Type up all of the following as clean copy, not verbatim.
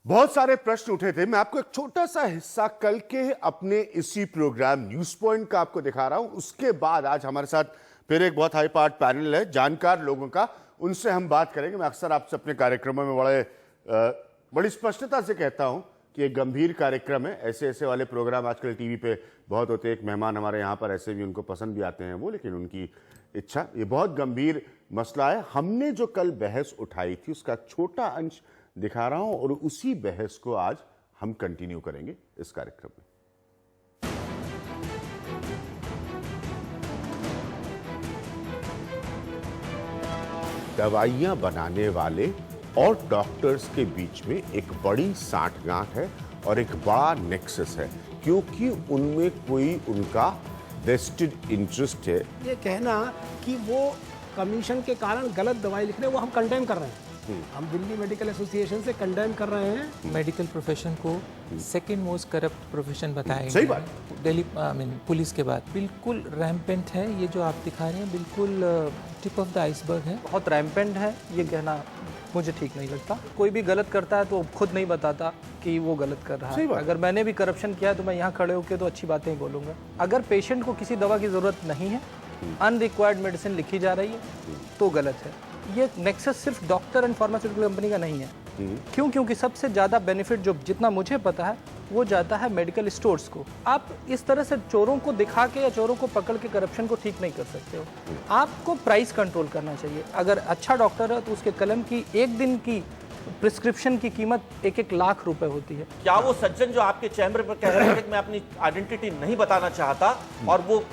बहुत सारे प्रश्न उठे थे। मैं आपको एक छोटा सा हिस्सा कल के अपने इसी प्रोग्राम न्यूज पॉइंट का आपको दिखा रहा हूं। उसके बाद आज हमारे साथ फिर एक बहुत हाई पार्ट पैनल है जानकार लोगों का, उनसे हम बात करेंगे। मैं अक्सर आपसे अपने कार्यक्रमों में बड़ी स्पष्टता से कहता हूं कि एक गंभीर कार्यक्रम है। ऐसे ऐसे वाले प्रोग्राम आजकल टीवी पे बहुत होते हैं। एक मेहमान हमारे यहाँ पर ऐसे भी उनको पसंद भी आते हैं वो, लेकिन उनकी इच्छा। ये बहुत गंभीर मसला है। हमने जो कल बहस उठाई थी उसका छोटा अंश दिखा रहा हूं और उसी बहस को आज हम कंटिन्यू करेंगे इस कार्यक्रम में। दवाइयां बनाने वाले और डॉक्टर्स के बीच में एक बड़ी साठगांठ है और एक बड़ा नेक्सस है, क्योंकि उनमें कोई उनका वेस्टेड इंटरेस्ट है। ये कहना कि वो कमीशन के कारण गलत दवाई लिख रहे हैं, वो हम कंडेम कर रहे हैं। हम दिल्ली मेडिकल एसोसिएशन से कंडेम कर रहे हैं। मेडिकल प्रोफेशन को सेकंड मोस्ट करप्ट प्रोफेशन बताया सही गया बात। है। दिल्ली पुलिस के बाद बिल्कुल रैम्पेंट है। ये जो आप दिखा रहे हैं बिल्कुल टिप ऑफ द आइसबर्ग है। बहुत रैम्पेंट है, ये कहना मुझे ठीक नहीं लगता। कोई भी गलत करता है तो खुद नहीं बताता कि वो गलत कर रहा है। अगर मैंने भी करप्शन किया तो मैं यहाँ खड़े होकर तो अच्छी बातें ही बोलूँगा। अगर पेशेंट को किसी दवा की ज़रूरत नहीं है, अनरिक्वायर्ड मेडिसिन लिखी जा रही है, तो गलत है। ये नेक्सस सिर्फ डॉक्टर एंड फार्मास्यूटिकल कंपनी का नहीं है। क्यों? क्योंकि सबसे ज़्यादा बेनिफिट जो जितना मुझे पता है वो जाता है मेडिकल स्टोर्स को। आप इस तरह से चोरों को दिखा के या चोरों को पकड़ के करप्शन को ठीक नहीं कर सकते हो। आपको प्राइस कंट्रोल करना चाहिए। अगर अच्छा डॉक्टर है तो उसके कलम की एक दिन की प्रिस्क्रिप्शन की कीमत 1-1 लाख रुपए होती है। क्या वो सज्जन जो आपके चैम्बर पर कह रहे थे कि मैं अपनी आइडेंटिटी नहीं बताना चाहता और वो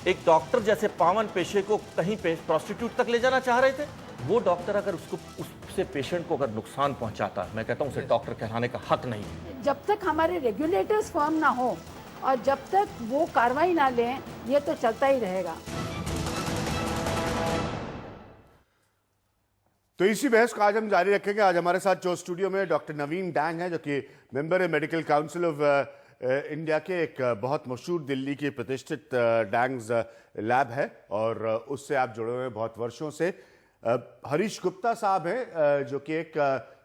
एक डॉक्टर जैसे पावन पेशे को कहीं पे प्रोस्टिट्यूट तक ले जाना चाह रहे थे, वो डॉक्टर अगर उससे पेशेंट को अगर नुकसान पहुंचाता, मैं कहता हूं उसे डॉक्टर कहलाने का हक नहीं है। जब तक हमारे रेगुलेटर्स फर्म ना हो और जब तक वो कार्रवाई ना लें, ये तो चलता ही रहेगा। तो इसी बहस को आज हम जारी रखेंगे। आज हमारे साथ जो स्टूडियो में डॉक्टर नवीन डैंग है, जो कि मेंबर है मेडिकल काउंसिल ऑफ इंडिया के, एक बहुत मशहूर दिल्ली की प्रतिष्ठित डैंग्स लैब है और उससे आप जुड़े हुए हैं बहुत वर्षों से। हरीश गुप्ता साहब हैं जो कि एक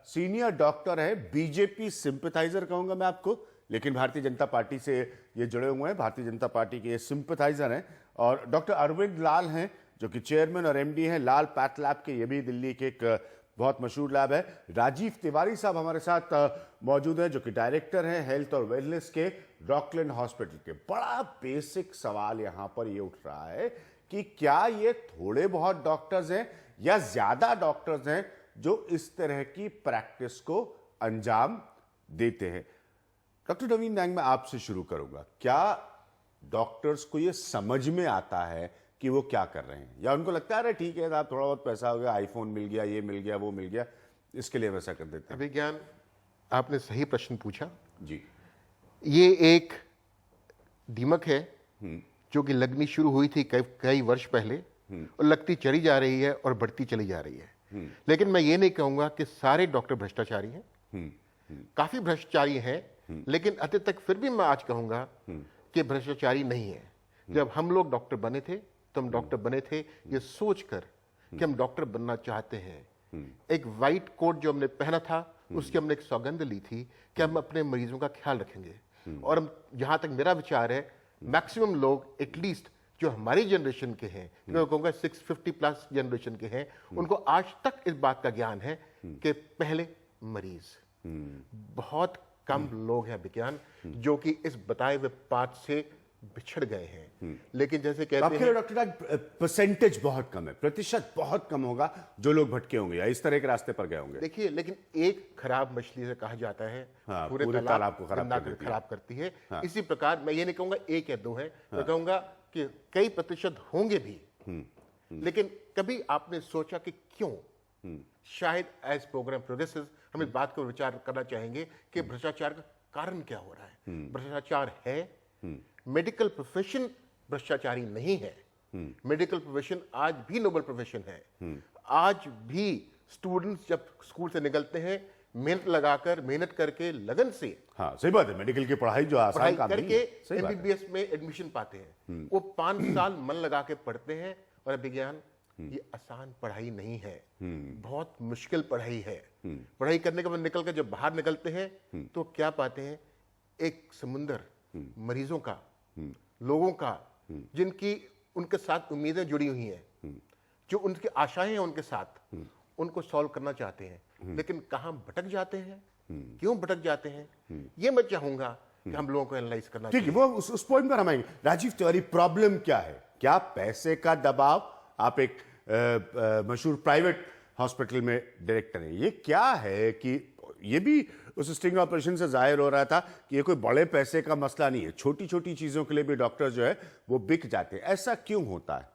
सीनियर डॉक्टर है, बीजेपी सिंपथाइजर कहूंगा मैं आपको, लेकिन भारतीय जनता पार्टी से ये जुड़े हुए हैं, भारतीय जनता पार्टी के सिंपथाइजर हैं। और डॉक्टर अरविंद लाल हैं जो कि चेयरमैन और एमडी हैं लाल पैथ लैब के, ये भी दिल्ली के एक बहुत मशहूर लैब है। राजीव तिवारी साहब हमारे साथ मौजूद हैं जो कि डायरेक्टर हैं हेल्थ और वेलनेस के रॉकलैंड हॉस्पिटल के। बड़ा बेसिक सवाल यहां पर ये उठ रहा है कि क्या ये थोड़े बहुत डॉक्टर्स हैं या ज्यादा डॉक्टर्स हैं जो इस तरह की प्रैक्टिस को अंजाम देते हैं। डॉक्टर नवीन डैंग, मैं आपसे शुरू करूंगा। क्या डॉक्टर्स को ये समझ में आता है कि वो क्या कर रहे हैं, या उनको लगता है अरे ठीक है साहब, थोड़ा बहुत पैसा हो गया, आईफोन मिल गया, ये मिल गया, वो मिल गया, इसके लिए वैसा कर देते हैं? अभिज्ञान, आपने सही प्रश्न पूछा जी। ये एक दीमक है जो कि लगनी शुरू हुई थी कई वर्ष पहले और लगती चली जा रही है और बढ़ती चली जा रही है। लेकिन मैं ये नहीं कहूंगा कि सारे डॉक्टर भ्रष्टाचारी हैं। काफी भ्रष्टाचारी हैं, लेकिन अति तक फिर भी मैं आज कहूंगा कि भ्रष्टाचारी नहीं है। जब हम लोग डॉक्टर बने थे तो हम डॉक्टर बने थे ये सोचकर कि हम डॉक्टर बनना चाहते हैं। एक वाइट कोट जो हमने पहना था उसकी हमने एक सौगंध ली थी कि हम अपने मरीजों का ख्याल रखेंगे। और हम, जहां तक मेरा विचार है, मैक्सिमम लोग एटलीस्ट जो हमारी जनरेशन के हैं, मैं कहूँगा 650 प्लस जनरेशन के हैं, उनको आज तक इस बात का ज्ञान है कि पहले मरीज। बहुत कम लोग हैं विज्ञान जो कि इस बताए हुए पाथ से बिछड़ गए हैं। लेकिन जैसे कहते हैं डॉक्टर, परसेंटेज बहुत कम है, प्रतिशत बहुत कम होगा जो लोग भटके होंगे या इस तरह के रास्ते पर गए होंगे। देखिए, लेकिन एक खराब मछली से कहा जाता है पूरे तालाब को खराब करती है। इसी प्रकार मैं ये नहीं कहूंगा 1 या 2 है, मैं कहूंगा कि कई प्रतिशत होंगे भी। लेकिन कभी आपने सोचा कि क्यों? शायद एज प्रोग्राम प्रोग्रेसेस हम इस बात को विचार करना चाहेंगे कि भ्रष्टाचार का कारण क्या हो रहा है। भ्रष्टाचार है, मेडिकल प्रोफेशन भ्रष्टाचारी नहीं है। मेडिकल प्रोफेशन आज भी नोबल प्रोफेशन है। आज भी स्टूडेंट्स जब स्कूल से निकलते हैं मेहनत करके लगन से, हाँ सही बात है, मेडिकल की पढ़ाई जो आसान काम नहीं है, करके एमबीबीएस में एडमिशन पाते हैं। वो 5 साल मन लगा के पढ़ते हैं और विज्ञान ये आसान पढ़ाई नहीं है, बहुत मुश्किल पढ़ाई है। पढ़ाई करने के बाद निकल कर जब बाहर निकलते हैं तो क्या पाते हैं? एक समुंदर मरीजों का, लोगों का, जिनकी उनके साथ उम्मीदें जुड़ी हुई हैं, जो उनकी आशाएं हैं उनके साथ, उनको सॉल्व करना चाहते हैं, लेकिन कहां भटक जाते हैं, क्यों भटक जाते हैं, ये मैं चाहूंगा कि हम लोगों को एनालाइज करना ठीक है, चाहिए। वो उस पॉइंट पर हम आएंगे। राजीव तिवारी, प्रॉब्लम क्या है? क्या पैसे का दबाव? आप एक मशहूर प्राइवेट हॉस्पिटल में डायरेक्टर हैं, ये क्या है कि ये भी उस स्टिंग ऑपरेशन से जाहिर हो रहा था कि ये कोई बड़े पैसे का मसला नहीं है, छोटी छोटी चीजों के लिए भी डॉक्टर जो है वो बिक जाते हैं, ऐसा क्यों होता है?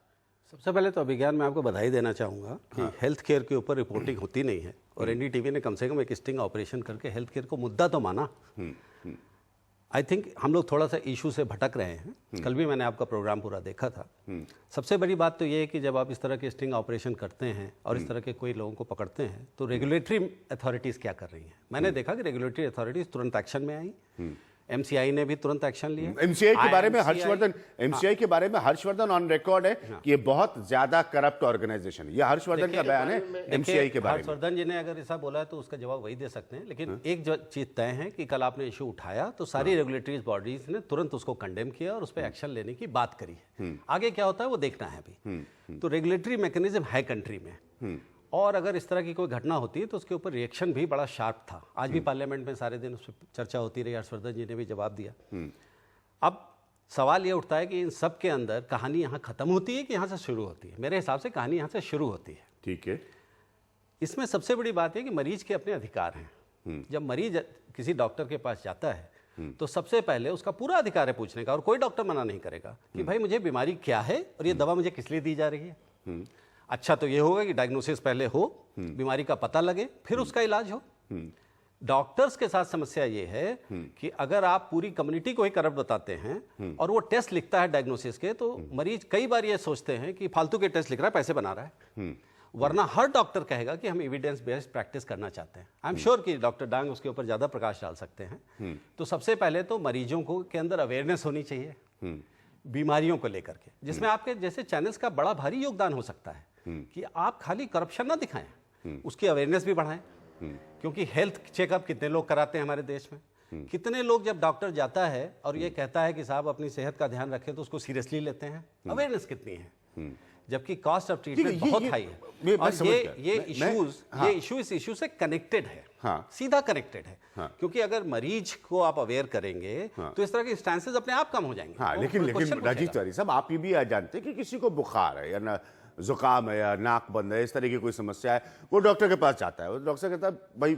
सबसे पहले तो अभिज्ञान मैं आपको बधाई देना चाहूँगा कि हेल्थ केयर के ऊपर रिपोर्टिंग होती नहीं है और एनडीटीवी ने कम से कम एक स्टिंग ऑपरेशन करके हेल्थ केयर को मुद्दा तो माना। आई थिंक हम लोग थोड़ा सा इशू से भटक रहे हैं। कल भी मैंने आपका प्रोग्राम पूरा देखा था। सबसे बड़ी बात तो ये है कि जब आप इस तरह के स्टिंग ऑपरेशन करते हैं और इस तरह के कोई लोगों को पकड़ते हैं तो रेगुलेटरी अथॉरिटीज़ क्या कर रही हैं। मैंने देखा कि रेगुलेटरी अथॉरिटीज़ तुरंत एक्शन में आई, एमसीआई ने भी तुरंत एक्शन लिया। एमसीआई के बारे में हर्षवर्धन, एमसीआई के बारे में हर्षवर्धन ऑन रिकॉर्ड है कि ये बहुत ज्यादा करप्ट ऑर्गेनाइजेशन है। ये हर्षवर्धन का बयान है एमसीआई के बारे में। हर्षवर्धन जी ने अगर ऐसा बोला है तो उसका जवाब वही दे सकते हैं, लेकिन एक जो चीज तय है कि कल आपने इशू उठाया तो सारी रेगुलेटरी बॉडीज ने तुरंत उसको कंडेम किया और उस पर एक्शन लेने की बात करी है। आगे क्या होता है वो देखना है अभी। तो रेगुलेटरी मैकेनिज्म है कंट्री में, और अगर इस तरह की कोई घटना होती है तो उसके ऊपर रिएक्शन भी बड़ा शार्प था। आज भी पार्लियामेंट में सारे दिन उस पर चर्चा होती रही, हर्षवर्धन जी ने भी जवाब दिया। अब सवाल ये उठता है कि इन सब के अंदर कहानी यहाँ खत्म होती है कि यहाँ से शुरू होती है? मेरे हिसाब से कहानी यहाँ से शुरू होती है। ठीक है, इसमें सबसे बड़ी बात है कि मरीज के अपने अधिकार हैं। जब मरीज किसी डॉक्टर के पास जाता है तो सबसे पहले उसका पूरा अधिकार है पूछने का, और कोई डॉक्टर मना नहीं करेगा कि भाई मुझे बीमारी क्या है और ये दवा मुझे किस लिए दी जा रही है। अच्छा तो ये होगा कि डायग्नोसिस पहले हो, बीमारी का पता लगे, फिर उसका इलाज हो। डॉक्टर्स के साथ समस्या ये है कि अगर आप पूरी कम्युनिटी को ही करप्ट बताते हैं और वो टेस्ट लिखता है डायग्नोसिस के, तो मरीज कई बार ये सोचते हैं कि फालतू के टेस्ट लिख रहा है, पैसे बना रहा है। वरना हर डॉक्टर कहेगा कि हम एविडेंस बेस्ड प्रैक्टिस करना चाहते हैं। आई एम श्योर कि डॉक्टर डांग उसके ऊपर ज़्यादा प्रकाश डाल सकते हैं। तो सबसे पहले तो मरीजों को के अंदर अवेयरनेस होनी चाहिए बीमारियों को लेकर के, जिसमें आपके जैसे चैनल्स का बड़ा भारी योगदान हो सकता है कि आप खाली करप्शन ना दिखाएं, उसकी अवेयरनेस भी बढ़ाएं। क्योंकि हेल्थ चेकअप कितने लोग कराते हैं हमारे देश में? कितने लोग जब डॉक्टर जाता है और ये कहता है कि साहब अपनी सेहत का ध्यान रखें तो उसको सीरियसली लेते हैं? अवेयरनेस कितनी है? जबकि कॉस्ट ऑफ ट्रीटमेंट बहुत हाई है। और ये इशू इस इशू से कनेक्टेड है। हाँ। सीधा कनेक्टेड है। हाँ। क्योंकि अगर मरीज को आप अवेयर करेंगे तो इस तरह के इंस्टेंसेस अपने आप कम हो जाएंगे। हाँ, लेकिन राजीव तिवारी साहब, आप ये भी जानते हैं कि किसी को बुखार है या ना जुकाम है या नाक बंद है, इस तरह की कोई समस्या है, वो डॉक्टर के पास जाता है। वो डॉक्टर कहता है भाई,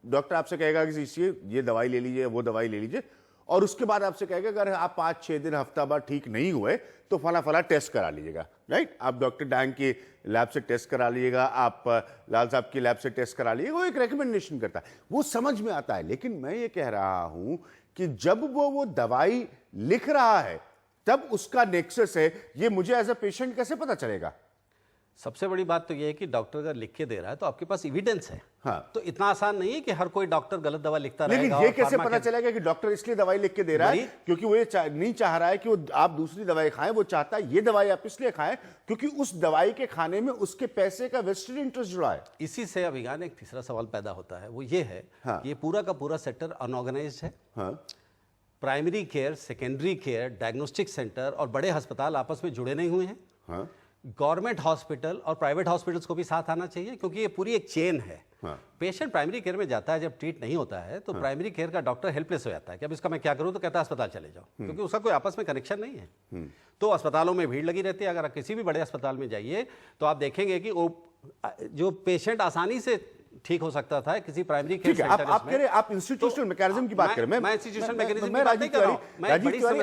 डॉक्टर आपसे कहेगा कि ये दवाई ले लीजिए, वो दवाई ले लीजिए, और उसके बाद आपसे कहेगा अगर आप 5-6 दिन हफ्ता भर ठीक नहीं हुए तो फला टेस्ट करा लीजिएगा। राइट, आप डॉक्टर डांग की लैब से टेस्ट करा लीजिएगा, आप लाल साहब की लैब से टेस्ट करा लीजिएगा। वो एक रिकमेंडेशन करता है, वो समझ में आता है। लेकिन मैं ये कह रहा हूं कि जब वो दवाई लिख रहा है तब उसका नेक्सस है, ये मुझे एज अ पेशेंट कैसे पता चलेगा? सबसे बड़ी बात तो ये है कि डॉक्टर अगर लिख के दे रहा है तो आपके पास एविडेंस है। हाँ। तो इतना आसान नहीं है कि हर कोई डॉक्टर गलत दवा लिखता रहेगा। लेकिन ये कैसे पता चलेगा कि डॉक्टर इसलिए दवाई लिख के दे रहा है क्योंकि वो ये नहीं चाह रहा है कि वो आप दूसरी दवाई खाएं, वो चाहता है ये दवाई आप इसलिए खाएं क्योंकि उस दवाई के खाने में उसके पैसे का वेस्टेड इंटरेस्ट जुड़ा है। इसी से अभिज्ञान एक तीसरा सवाल पैदा होता है, वो ये है ये पूरा का पूरा सेक्टर अनऑर्गेनाइज्ड है। Primary care, secondary care, diagnostic centre और बड़े अस्पताल आपस में जुड़े नहीं हुए हैं। गवर्नमेंट हॉस्पिटल और प्राइवेट हॉस्पिटल्स को भी साथ आना चाहिए क्योंकि ये पूरी एक चेन है। पेशेंट प्राइमरी केयर में जाता है, जब ट्रीट नहीं होता है तो प्राइमरी केयर का डॉक्टर हेल्पलेस हो जाता है कि अब इसका मैं क्या करूं, तो कहता है अस्पताल चले जाओ, क्योंकि उसका कोई आपस में कनेक्शन नहीं है। तो अस्पतालों में भीड़ लगी रहती है। अगर आप किसी भी बड़े अस्पताल में जाइए तो आप देखेंगे कि वो जो पेशेंट आसानी से ठीक हो सकता था किसी प्राइमरी केयर सेंटर में। आप कह रहे, आप इंस्टीट्यूशनल मैकेनिज्म की बात करें। मैं इंस्टीट्यूशनल मैकेनिज्म मैं राजीव तिवारी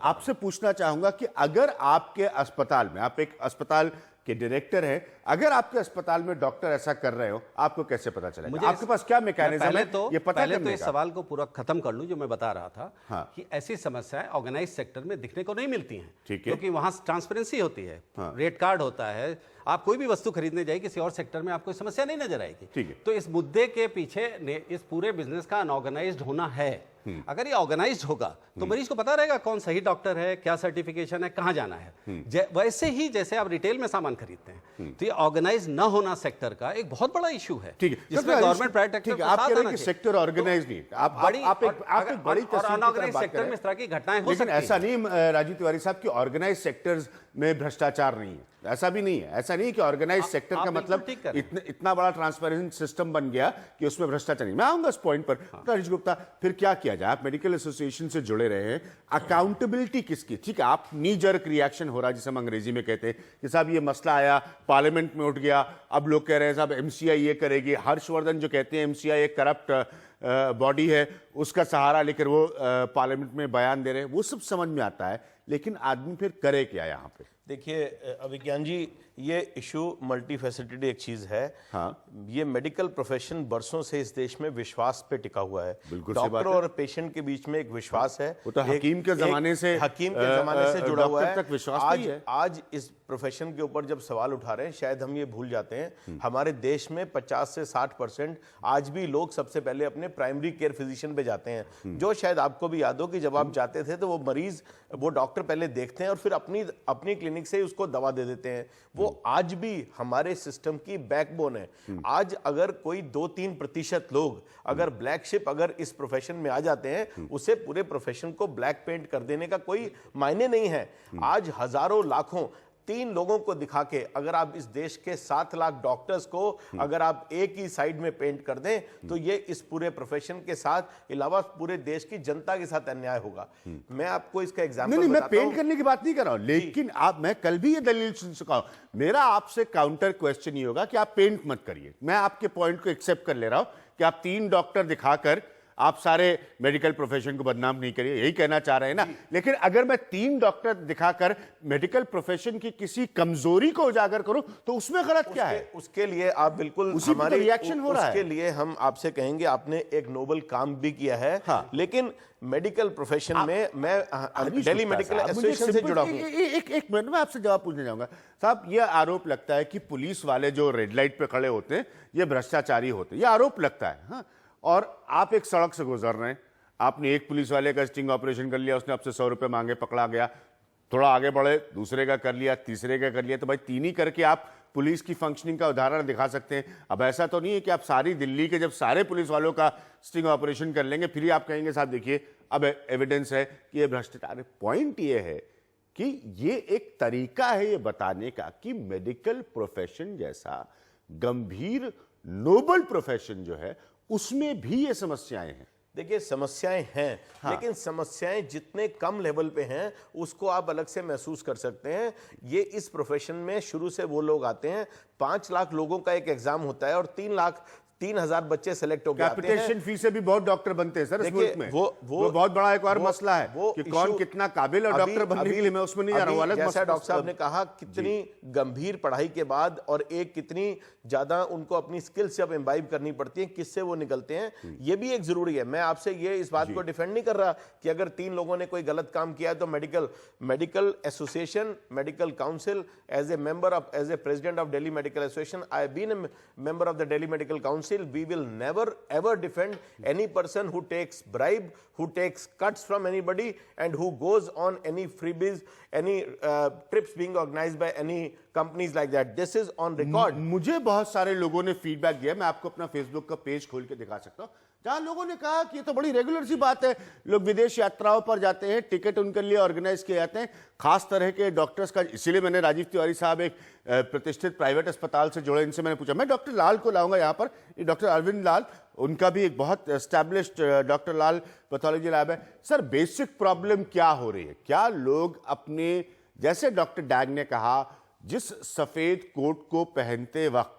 आपसे पूछना चाहूंगा कि अगर आपके अस्पताल में, आप एक अस्पताल के डायरेक्टर हैं, अगर आपके अस्पताल में डॉक्टर ऐसा कर रहे हो, आपको कैसे पता चलेगा? आपके पास क्या मैकेनिज्म है ये पता करने का? तो इस सवाल को पूरा खत्म कर लूं जो मैं बता रहा था कि ऐसी समस्याएं ऑर्गेनाइज सेक्टर में दिखने को नहीं मिलती हैं, क्योंकि वहां ट्रांसपेरेंसी होती है, रेट कार्ड होता है। आप कोई भी वस्तु खरीदने जाइए किसी और सेक्टर में आपको समस्या नहीं नजर आएगी। तो इस मुद्दे के पीछे इस पूरे बिजनेस का अनऑर्गेनाइज्ड होना है। अगर ये ऑर्गेनाइज्ड होगा तो मरीज को पता रहेगा कौन सही डॉक्टर है, क्या सर्टिफिकेशन है, कहाँ जाना है। वैसे ही जैसे आप रिटेल में सामान खरीदते हैं, तो ये ऑर्गेनाइज न होना सेक्टर का एक बहुत बड़ा इशू है, ठीक है, जिसमें गवर्नमेंट प्राइवेट सेक्टर आप कह रहे हैं कि सेक्टर ऑर्गेनाइज नहीं, आप एक बड़ी अनऑर्गेनाइज सेक्टर में इस तरह की घटनाएं हो लेकिन सकती हैं। ऐसा नहीं राजीव तिवारी साहब कि ऑर्गेनाइज सेक्टर्स में भ्रष्टाचार नहीं है, ऐसा भी नहीं है। ऐसा नहीं कि ऑर्गेनाइज सेक्टर का मतलब इतना बड़ा ट्रांसपेरेंट सिस्टम बन गया कि उसमें भ्रष्टाचार नहीं। मैं आऊंगा इस पॉइंट पर। राजेश गुप्ता, फिर क्या किया जाए? आप मेडिकल एसोसिएशन से जुड़े रहे हैं, अकाउंटेबिलिटी किसकी? ठीक है, आप नी जर्क रिएक्शन हो रहा है जिसे हम अंग्रेजी में कहते हैं कि साहब ये मसला आया, पार्लियामेंट में उठ गया, अब लोग कह रहे हैं साहब एमसीआई ये करेगी। हर्षवर्धन जो कहते हैं एमसीआई एक करप्ट बॉडी है, उसका सहारा लेकर वो पार्लियामेंट में बयान दे रहे हैं, वो सब समझ में आता है, लेकिन आदमी फिर करे क्या यहाँ पे? देखिए अभिज्ञान जी, ये इशू मल्टी फैसेटेड एक चीज है। हाँ। ये मेडिकल प्रोफेशन बरसों से इस देश में विश्वास पे टिका हुआ है। बिल्कुल सही बात डॉक्टर है। और पेशेंट के बीच में एक विश्वास है। वो तो हकीम के जमाने से जुड़ा हुआ है। तक विश्वास नहीं है। आज इस प्रोफेशन के ऊपर जब सवाल उठा रहे हैं, शायद हम ये भूल जाते हैं, हमारे देश में 50 से 60% आज भी लोग सबसे पहले अपने प्राइमरी केयर फिजिशियन पे जाते हैं। जो शायद आपको भी याद हो कि जब आप जाते थे तो वो मरीज, वो डॉक्टर पहले देखते हैं और फिर अपनी क्लिनिक से ही उसको दवा दे देते हैं। वो आज भी हमारे सिस्टम की बैकबोन है। आज अगर कोई 2-3% लोग अगर ब्लैक शिप अगर इस प्रोफेशन में आ जाते हैं, उसे पूरे प्रोफेशन को ब्लैक पेंट कर देने का कोई मायने नहीं है। आज हजारों लाखों 3 लोगों को दिखा के अगर आप इस देश के 7 लाख डॉक्टर्स को अगर आप एक ही साइड में पेंट कर दें, तो ये इस पूरे प्रोफेशन के साथ अलावा पूरे देश की जनता के साथ अन्याय होगा। मैं आपको इसका एग्जांपल नहीं, मैं पेंट करने की बात नहीं कर रहा हूं, लेकिन मैं कल भी ये दलील सुन चुका हूं। मेरा आपसे काउंटर क्वेश्चन ये होगा कि आप पेंट मत करिए। मैं आपके पॉइंट को एक्सेप्ट कर ले रहा हूं कि आप 3 डॉक्टर दिखाकर आप सारे मेडिकल प्रोफेशन को बदनाम नहीं करिए, यही कहना चाह रहे हैं ना। लेकिन अगर मैं 3 डॉक्टर दिखाकर मेडिकल प्रोफेशन की किसी कमजोरी को उजागर करूं, तो उसमें गलत क्या है? उसके लिए आप बिल्कुल उसी पे तो रिएक्शन हो रहा है। उसके लिए हम आपसे कहेंगे आपने एक नोबल काम भी किया है। हाँ। लेकिन मेडिकल प्रोफेशन में मैं दिल्ली मेडिकल एसोसिएशन से जुड़ा हूं। एक मिनट में आपसे जवाब पूछने जाऊंगा साहब। यह आरोप लगता है कि पुलिस वाले जो रेड लाइट पे खड़े होते हैं ये भ्रष्टाचारी होते हैं, यह आरोप लगता है। हाँ, और आप एक सड़क से गुजर रहे हैं, आपने एक पुलिस वाले का स्टिंग ऑपरेशन कर लिया, उसने आपसे 100 रुपए मांगे, पकड़ा गया, थोड़ा आगे बढ़े, दूसरे का कर लिया, तीसरे का कर लिया, तो भाई 3 ही करके आप पुलिस की फंक्शनिंग का उदाहरण दिखा सकते हैं। अब ऐसा तो नहीं है कि आप सारी दिल्ली के जब सारे पुलिस वालों का स्टिंग ऑपरेशन कर लेंगे फिर ही आप कहेंगे साहब देखिए अब एविडेंस है कि ये भ्रष्टाचार। पॉइंट ये है कि ये एक तरीका है ये बताने का कि मेडिकल प्रोफेशन जैसा गंभीर नोबल प्रोफेशन जो है उसमें भी ये समस्याएं हैं। देखिए समस्याएं हैं, हाँ। लेकिन समस्याएं जितने कम लेवल पे हैं उसको आप अलग से महसूस कर सकते हैं। ये इस प्रोफेशन में शुरू से वो लोग आते हैं, 5 लाख लोगों का एक एग्जाम होता है और 3,000 बच्चे सेलेक्ट हो गए आते हैं। कैपिटेशन फी से भी बहुत डॉक्टर बनते हैं सर इस मुल्क में। वो बहुत बड़ा एक और मसला है कि कौन कितना काबिल और डॉक्टर बनने के लिए, मैं उसमें नहीं जा रहा हूं। अलग जैसा डॉक्टर साहब ने कहा कितनी गंभीर पढ़ाई के बाद और एक कितनी ज्यादा उनको अपनी स्किल से अब इम्बाइब करनी पड़ती है, किससे वो निकलते हैं, ये भी एक जरूरी है। मैं आपसे ये इस बात को डिफेंड नहीं कर रहा कि अगर 3 लोगों ने कोई गलत काम किया है तो medical association, medical council, as a president of Delhi medical association, I have been a member of the Delhi medical council, we will never ever defend any person who takes bribe, who takes cuts from anybody and who goes on any freebies, any trips being organized by any companies like that. This is on record. मुझे बहुत सारे लोगों ने feedback दिया, मैं आपको अपना Facebook का पेज खोल के दिखा सकता हूं, जहां लोगों ने कहा कि ये तो बड़ी रेगुलर सी बात है, लोग विदेश यात्राओं पर जाते हैं, टिकट उनके लिए ऑर्गेनाइज किए जाते हैं, खास तरह के डॉक्टर्स का। इसीलिए मैंने राजीव तिवारी साहब एक प्रतिष्ठित प्राइवेट अस्पताल से जुड़े, इनसे मैंने पूछा। मैं डॉक्टर लाल को लाऊंगा यहाँ पर, ये डॉक्टर अरविंद लाल, उनका भी एक बहुत एस्टैब्लिश्ड डॉक्टर लाल पैथोलॉजी लैब है। सर बेसिक प्रॉब्लम क्या हो रही है? क्या लोग अपने, जैसे डॉक्टर डैंग ने कहा, जिस सफेद कोट को पहनते वक्त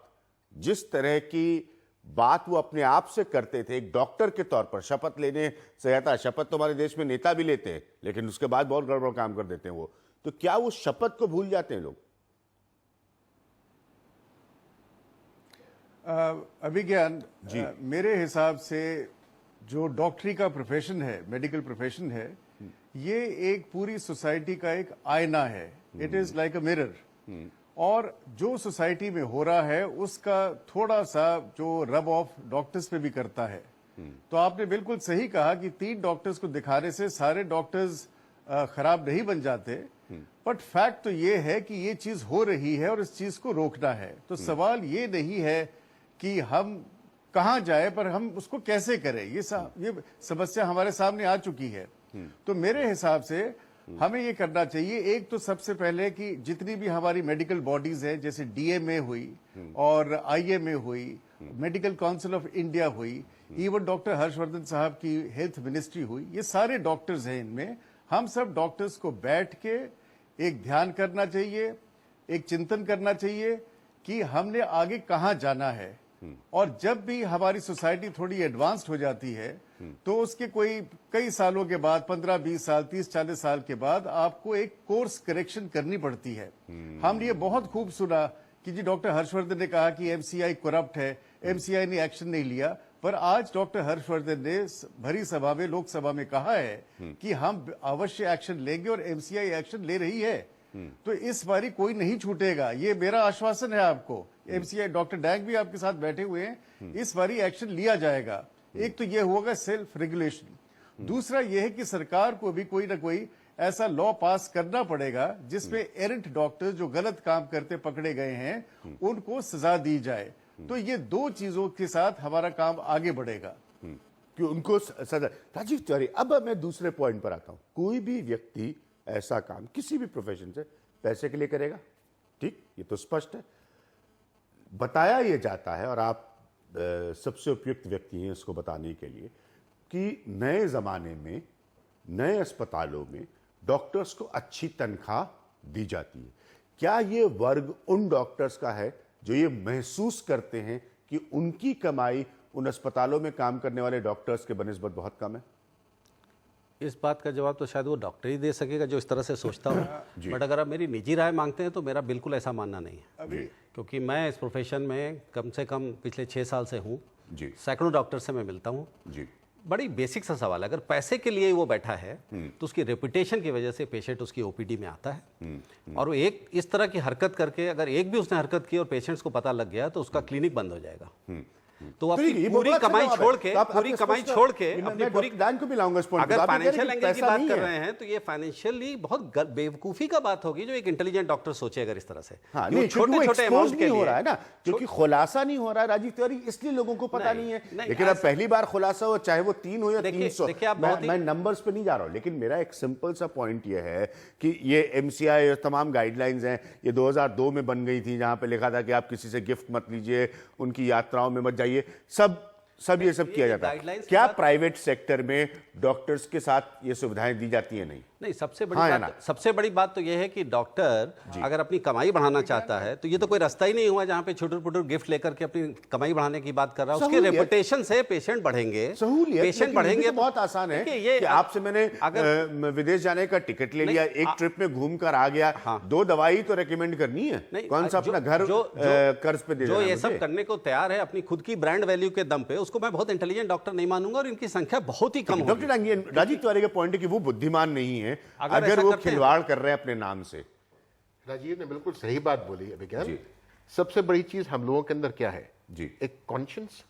जिस तरह की बात वो अपने आप से करते थे एक डॉक्टर के तौर पर, शपथ लेने से आता, शपथ तो हमारे देश में नेता भी लेते हैं लेकिन उसके बाद बहुत गड़बड़ काम कर देते हैं वो, तो क्या वो शपथ को भूल जाते हैं लोग? अभिज्ञान मेरे हिसाब से जो डॉक्टरी का प्रोफेशन है, मेडिकल प्रोफेशन है, ये एक पूरी सोसाइटी का एक आईना है। It is like a mirror. और जो सोसाइटी में हो रहा है उसका थोड़ा सा जो रब ऑफ डॉक्टर्स पे भी करता है। तो आपने बिल्कुल सही कहा कि 3 डॉक्टर्स को दिखाने से सारे डॉक्टर्स खराब नहीं बन जाते, बट फैक्ट तो ये है कि ये चीज हो रही है और इस चीज को रोकना है। तो सवाल ये नहीं है कि हम कहां जाए, पर हम उसको कैसे करें। ये समस्या हमारे सामने आ चुकी है। तो मेरे हिसाब से हमें ये करना चाहिए, एक तो सबसे पहले कि जितनी भी हमारी मेडिकल बॉडीज हैं, जैसे डीएमए हुई और आईएमए हुई, मेडिकल काउंसिल ऑफ इंडिया हुई, इवन डॉक्टर हर्षवर्धन साहब की हेल्थ मिनिस्ट्री हुई, ये सारे डॉक्टर्स हैं। इनमें हम सब डॉक्टर्स को बैठ के एक ध्यान करना चाहिए, एक चिंतन करना चाहिए कि हमने आगे कहां जाना है। और जब भी हमारी सोसाइटी थोड़ी एडवांस्ड हो जाती है तो उसके कई सालों के बाद, 15-20 साल, 30-40 साल के बाद आपको एक कोर्स करेक्शन करनी पड़ती है। हमने ये बहुत खूब सुना कि जी डॉक्टर हर्षवर्धन ने कहा कि एमसीआई करप्ट है, एमसीआई ने एक्शन नहीं लिया, पर आज डॉक्टर हर्षवर्धन ने भरी सभा में, लोकसभा में कहा है कि हम अवश्य एक्शन लेंगे और एमसीआई एक्शन ले रही है। तो इस बारी कोई नहीं छूटेगा, ये मेरा आश्वासन है आपको। एमसीआई डॉक्टर डैंग भी आपके साथ बैठे हुए हैं, इस बारी एक्शन लिया जाएगा। एक तो ये होगा सेल्फ रेगुलेशन, दूसरा ये है कि सरकार को भी कोई ना कोई ऐसा लॉ पास करना पड़ेगा जिसमें एरेंट डॉक्टर जो गलत काम करते पकड़े गए हैं उनको सजा दी जाए। तो ये 2 चीजों के साथ हमारा काम आगे बढ़ेगा कि उनको सजा। राजीव तिवारी, अब मैं दूसरे पॉइंट पर आता हूं। कोई भी व्यक्ति ऐसा काम किसी भी प्रोफेशन से पैसे के लिए करेगा, ठीक, ये तो स्पष्ट है। बताया यह जाता है, और आप सबसे उपयुक्त व्यक्ति हैं इसको बताने के लिए, कि नए जमाने में नए अस्पतालों में डॉक्टर्स को अच्छी तनख्वाह दी जाती है। क्या ये वर्ग उन डॉक्टर्स का है जो ये महसूस करते हैं कि उनकी कमाई उन अस्पतालों में काम करने वाले डॉक्टर्स के बनिस्बत बहुत कम है? इस बात का जवाब तो शायद वो डॉक्टर ही दे सकेगा जो इस तरह से सोचता हूँ। बट अगर आप मेरी निजी राय मांगते हैं तो मेरा बिल्कुल ऐसा मानना नहीं है, क्योंकि मैं इस प्रोफेशन में कम से कम पिछले 6 साल से हूँ। सैकड़ों डॉक्टर से मैं मिलता हूँ। बड़ी बेसिक सा सवाल है, अगर पैसे के लिए वो बैठा है तो उसकी रेपुटेशन की वजह से पेशेंट उसकी ओपीडी में आता है, और वो एक इस तरह की हरकत करके, अगर एक भी उसने हरकत की और पेशेंट्स को पता लग गया तो उसका क्लिनिक बंद हो जाएगा। तो अपनी पूरी कमाई छोड़ के, अपनी पूरी दान को भी लाऊंगा इस पॉइंट पे। अगर फाइनेंशियल एंगल की बात कर रहे हैं तो ये फाइनेंशियली बहुत बेवकूफी का बात होगी जो एक इंटेलिजेंट डॉक्टर सोचे अगर इस तरह से। हाँ, नहीं, छोटे छोटे अमाउंट के लिए हो रहा है ना, क्योंकि खुलासा नहीं हो रहा है राजीव तिवारी, इसलिए लोगों को पता नहीं है। लेकिन अब पहली बार खुलासा हो, चाहे वो 3 हो या 300, मैं नंबर्स पे नहीं जा रहा हूं, लेकिन मेरा एक सिंपल सा पॉइंट ये है कि ये एमसीआई और तमाम गाइडलाइंस हैं, ये 2002 में बन गई थी, जहां पे लिखा था कि आप किसी से गिफ्ट मत लीजिए, उनकी यात्राओं में मत जाइए, सब ये सब किया जाता है। क्या प्राइवेट सेक्टर में डॉक्टर्स के साथ ये सुविधाएं दी जाती है? नहीं, सबसे बड़ी बात तो यह है कि डॉक्टर अगर अपनी कमाई बढ़ाना चाहता है तो ये तो कोई रास्ता ही नहीं हुआ जहां पे छोटे पुटुर गिफ्ट लेकर के अपनी कमाई बढ़ाने की बात कर रहा है। उसके रेपुटेशन से पेशेंट बढ़ेंगे, पेशेंट बढ़ेंगे। बहुत आसान है कि आपसे मैंने अगर विदेश जाने का टिकट ले लिया, एक ट्रिप में घूम कर आ गया, 2 दवाई तो रेकमेंड करनी है, कौन सा अपना घर कर्ज पे दे जो ये सब करने को तैयार है अपनी खुद की ब्रांड वैल्यू के दम पे, उसको मैं बहुत इंटेलिजेंट डॉक्टर नहीं मानूंगा, और इनकी संख्या बहुत ही कम है। डॉक्टर राजीव तिवारी का पॉइंट है कि वो बुद्धिमान नहीं है अगर वो खिलवाड़ कर रहे हैं अपने नाम से। राजीव ने बिल्कुल सही बात बोली अभिज्ञान। सबसे बड़ी चीज हम लोगों के अंदर क्या है? एक कॉन्शियस।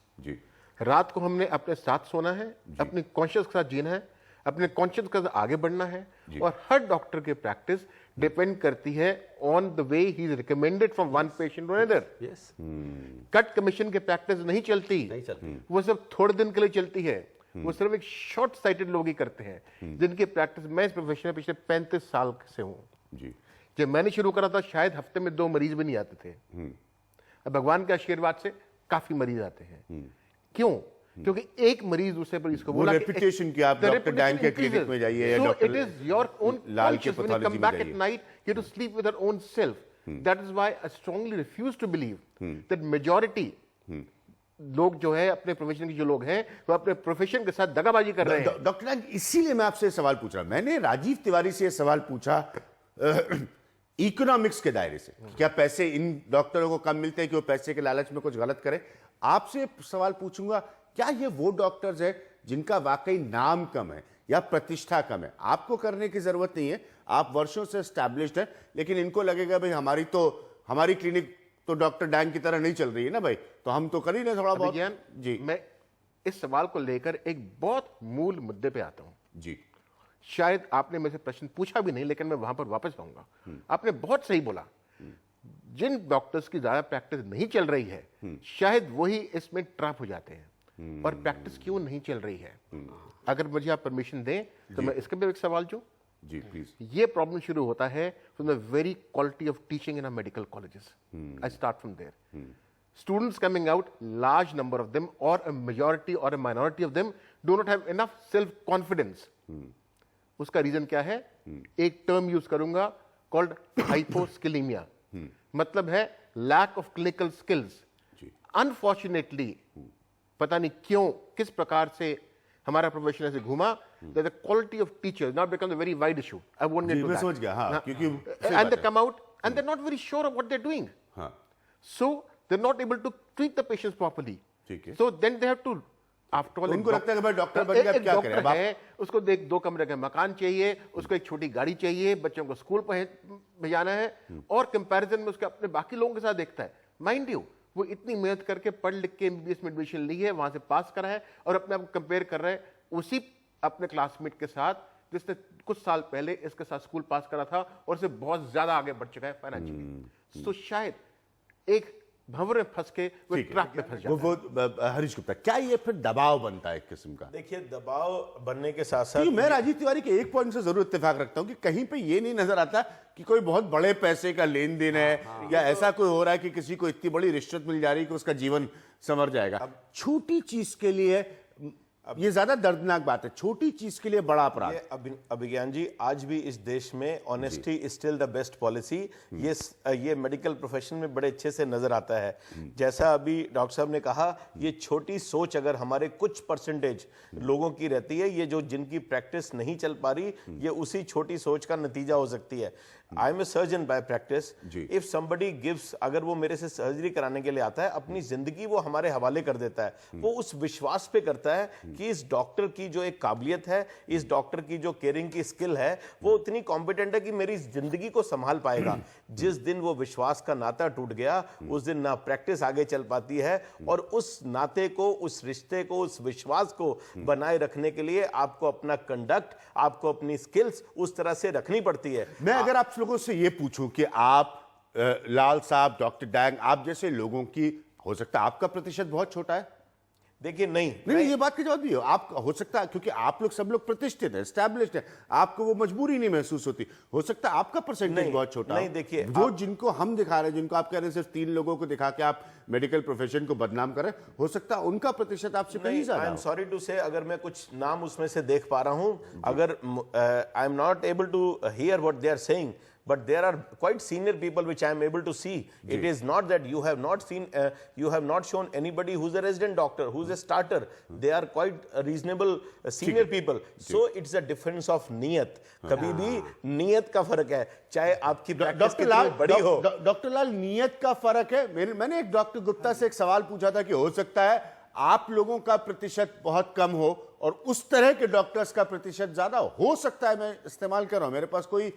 रात को हमने अपने साथ सोना है, अपने कॉन्शियस के साथ जीना है, अपने कॉन्शियस के साथ आगे बढ़ना है, और हर डॉक्टर की प्रैक्टिस डिपेंड करती है on the way he is recommended from one patient to another. Cut commission की प्रैक्टिस नहीं चलती, वो सिर्फ थोड़े दिन के लिए चलती है। वो सिर्फ एक शॉर्ट साइटेड लोग ही करते हैं जिनकी प्रैक्टिस, मैं इस प्रोफेशन में पिछले 35 साल से हूं। जब मैंने शुरू करा था शायद हफ्ते में 2 मरीज भी नहीं आते थे। अब भगवान के आशीर्वाद से काफी मरीज आते हैं। क्यों? क्योंकि एक मरीज दूसरे मरीज को बोला रेपुटेशन की, आप डॉक्टर डैंग के क्लिनिक में जाइए, या doctor it is your own Lal के pathology come back at night, you to sleep with your own self. That is why I strongly refuse to believe that majority लोग जो है अपने प्रोफेशन के जो लोग हैं वो अपने प्रोफेशन के साथ दगाबाजी कर रहे हैं। डॉक्टर डैंग, इसीलिए मैं आपसे सवाल पूछ रहा हूं। मैंने राजीव तिवारी से सवाल पूछा इकोनॉमिक्स के दायरे से, क्या पैसे इन डॉक्टरों को कम मिलते हैं कि वो पैसे के लालच में कुछ गलत करें? आपसे सवाल पूछूंगा, क्या ये वो डॉक्टर्स है जिनका वाकई नाम कम है या प्रतिष्ठा कम है? आपको करने की जरूरत नहीं है, आप वर्षों से एस्टैब्लिश्ड है, लेकिन इनको लगेगा भाई हमारी क्लिनिक तो डॉक्टर डैंग की तरह नहीं चल रही है ना भाई, तो हम तो कर ही ना थोड़ा बहुत। जी, मैं इस सवाल को लेकर एक बहुत मूल मुद्दे पे आता हूं। जी, शायद आपने मेरे से प्रश्न पूछा भी नहीं, लेकिन मैं वहां पर वापस आऊंगा। आपने बहुत सही बोला, जिन डॉक्टर्स की ज्यादा प्रैक्टिस नहीं चल रही है शायद वही इसमें ट्रैप हो जाते हैं। और प्रैक्टिस क्यों नहीं चल रही है, अगर मुझे आप परमिशन दें तो मैं इसके भी एक सवाल जो जी प्लीज। ये प्रॉब्लम शुरू होता है from the very quality of teaching in a medical colleges. I start from there. Students coming out, large number of them, or a majority or a minority of them, do not have enough self-confidence. उसका reason क्या है? एक term use करूंगा called hyposkillemia, मतलब है lack of clinical skills. Unfortunately पता नहीं क्यों, किस प्रकार से हमारा प्रोफेशन ऐसे घूमा, that the quality of teachers now becomes a very wide issue. I won't get ji, into मैं that. समझ गया, हाँ, क्योंकि सही and बात they come out and they're not very sure of what they're doing. हाँ, So they're not able to treat the patients properly. ठीक है। So then they have to, after all, उनको लगता है कि भाई डॉक्टर बन गया, अब क्या करें? अब आप- है, उसको देख 2 कमरे का मकान चाहिए, उसको एक छोटी गाड़ी चाहिए, बच्चों को स्कूल भेजाना है, और कंपैरिजन में उसके अपने बाकी लोगों के साथ देखता है। माइंड यू, वो इतनी मेहनत करके पढ़ लिख के MBBS में एडमिशन ली है, वहां से पास करा है, और अपने आप को कंपेयर कर रहा है उसी अपने क्लासमेट के साथ जिसने कुछ साल पहले इसके साथ स्कूल पास करा था और इससे बहुत ज्यादा आगे बढ़ चुका है फाइनेंशियली। तो शायद एक भंवर में फंस के वो ठीक है। ट्रैप में फंस जाता है। हरीश गुप्ता, क्या ये फिर दबाव बनता है एक किस्म का? देखिए, दबाव बनने के साथ साथ क्योंकि मैं राजीव तिवारी के एक पॉइंट से जरूर इत्तेफाक रखता हूं कि कहीं पे ये नहीं नजर आता कि कोई बहुत बड़े पैसे का लेन देन है, या ऐसा कोई हो रहा है कि किसी को इतनी बड़ी रिश्वत मिल जा रही है कि उसका जीवन संवर जाएगा। छोटी चीज के लिए ये ज्यादा दर्दनाक बात है, छोटी चीज के लिए बड़ा अपराध। ये अभिज्ञान जी, आज भी इस देश में honesty is still the best policy. ये मेडिकल प्रोफेशन में बड़े अच्छे से नजर आता है। जैसा अभी डॉक्टर साहब ने कहा, ये छोटी सोच अगर हमारे कुछ परसेंटेज लोगों की रहती है, ये जो जिनकी प्रैक्टिस नहीं चल पा रही, ये उसी छोटी सोच का नतीजा हो सकती है। I am a surgeon by practice. If somebody gives, अगर वो मेरे से सर्जरी कराने के लिए आता है, अपनी जिंदगी वो हमारे हवाले कर देता है, वो उस विश्वास पे करता है कि इस डॉक्टर की जो एक काबिलियत है, इस डॉक्टर की जो केयरिंग की स्किल है, वो इतनी कॉम्पिटेंट है कि मेरी जिंदगी को संभाल पाएगा। जिस दिन वो विश्वास का नाता टूट गया, उस दिन ना प्रैक्टिस आगे चल पाती है, और उस नाते को, उस रिश्ते को, उस विश्वास को बनाए रखने के लिए आपको अपना कंडक्ट, आपको अपनी स्किल्स उस तरह से रखनी पड़ती है। मैं अगर आप लोगों से ये पूछूं कि आप लाल साहब, डॉक्टर डैंग, आप जैसे लोगों की, हो सकता है आपका प्रतिशत बहुत छोटा है। देखिए, नहीं, ये बात की जवाब भी हो, आप हो सकता है, क्योंकि आप लोग सब लोग प्रतिष्ठित है, एस्टैब्लिश्ड है, आपको वो मजबूरी नहीं महसूस होती। हो सकता है आपका परसेंटेज बहुत छोटा नहीं, हो। देखिए, वो जिनको हम दिखा रहे हैं, जिनको आप कह रहे हैं सिर्फ 3 लोगों को दिखा के आप मेडिकल प्रोफेशन को बदनाम कर रहे हैं, हो सकता है उनका प्रतिशत आपसे कहीं ज्यादा। आई एम सॉरी टू से, अगर मैं कुछ नाम उसमें से देख पा रहा हूं, अगर I am not able to hear what they are saying, but there are quite senior people which I am able to see. It is not that you have not seen, you have not shown anybody who's a resident doctor, who's a starter. They are quite reasonable senior people. So it's a difference of नीयत। कभी भी नीयत का फर्क है, चाहे आपकी practice कितनी बड़ी हो। डॉक्टर लाल, नीयत का फर्क है। मैंने एक डॉक्टर गुप्ता से एक सवाल पूछा था कि हो सकता है आप लोगों का प्रतिशत बहुत कम हो और उस तरह के डॉक्टर्स का प्रतिशत ज्यादा हो सकता है। मैं इस्तेमाल कर रहा हूं, मेरे पास कोई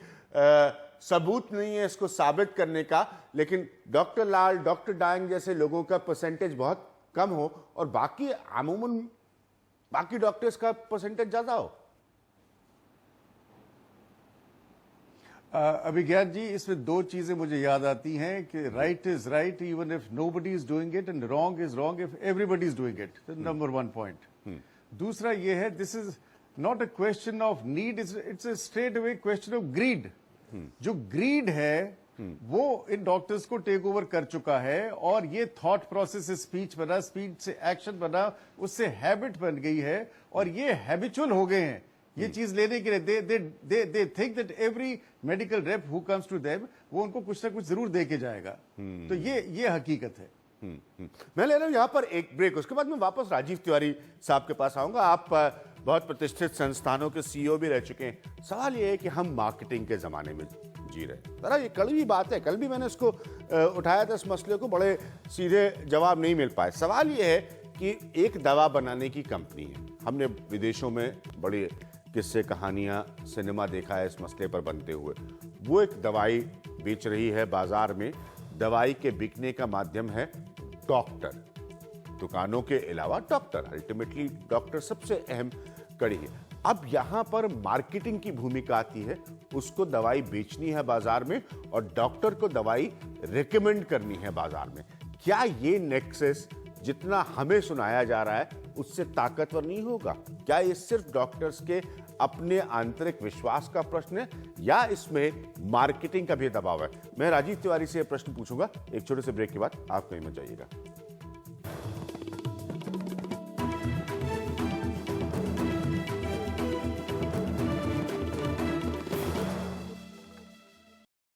सबूत नहीं है इसको साबित करने का, लेकिन डॉक्टर लाल, डॉक्टर डैंग जैसे लोगों का परसेंटेज बहुत कम हो और बाकी अमूमन बाकी डॉक्टर्स का परसेंटेज ज्यादा हो। अभिज्ञान जी, इसमें 2 चीजें मुझे याद आती हैं कि right is right even if nobody is doing it, and wrong is wrong if everybody is doing it. Number 1 point. दूसरा ये है, this is not a question of need, it's a straight away question of greed. जो greed है वो इन doctors को take over कर चुका है, और ये थॉट प्रोसेस से स्पीच बना, स्पीच से एक्शन बना, उससे हैबिट बन गई है, और ये हैबिचुअल हो गए हैं ये चीज लेने के लिए। They think that every medical rep who comes to them, वो उनको कुछ ना कुछ जरूर दे के जाएगा। तो ये हकीकत है। मैं ले रहा हूं यहां पर एक ब्रेक, उसके बाद मैं वापस राजीव तिवारी साहब के पास आऊंगा। आप बहुत प्रतिष्ठित संस्थानों के CEO भी रह चुके हैं। सवाल ये है कि हम मार्केटिंग के जमाने में जी रहे हैं। जरा ये कड़वी बात है, कल भी मैंने इसको उठाया था, इस मसले को बड़े सीधे जवाब नहीं मिल पाए। सवाल ये है कि एक दवा बनाने की कंपनी है, हमने विदेशों में बड़ी किस्से, कहानियां, सिनेमा देखा है इस मसले पर बनते हुए। वो एक दवाई बेच रही है बाजार में, दवाई के बिकने का माध्यम है डॉक्टर। दुकानों के अलावा डॉक्टर, अल्टीमेटली डॉक्टर सबसे अहम कड़ी है। अब यहां पर मार्केटिंग की भूमिका आती है, उसको दवाई बेचनी है बाजार में और डॉक्टर को दवाई रिकमेंड करनी है बाजार में। क्या ये नेक्सस जितना हमें सुनाया जा रहा है उससे ताकतवर नहीं होगा? क्या ये सिर्फ डॉक्टर्स के अपने आंतरिक विश्वास का प्रश्न है या इसमें मार्केटिंग का भी दबाव है? मैं राजीव तिवारी से यह प्रश्न पूछूंगा एक छोटे से ब्रेक के बाद। आप कहीं मत जाइएगा।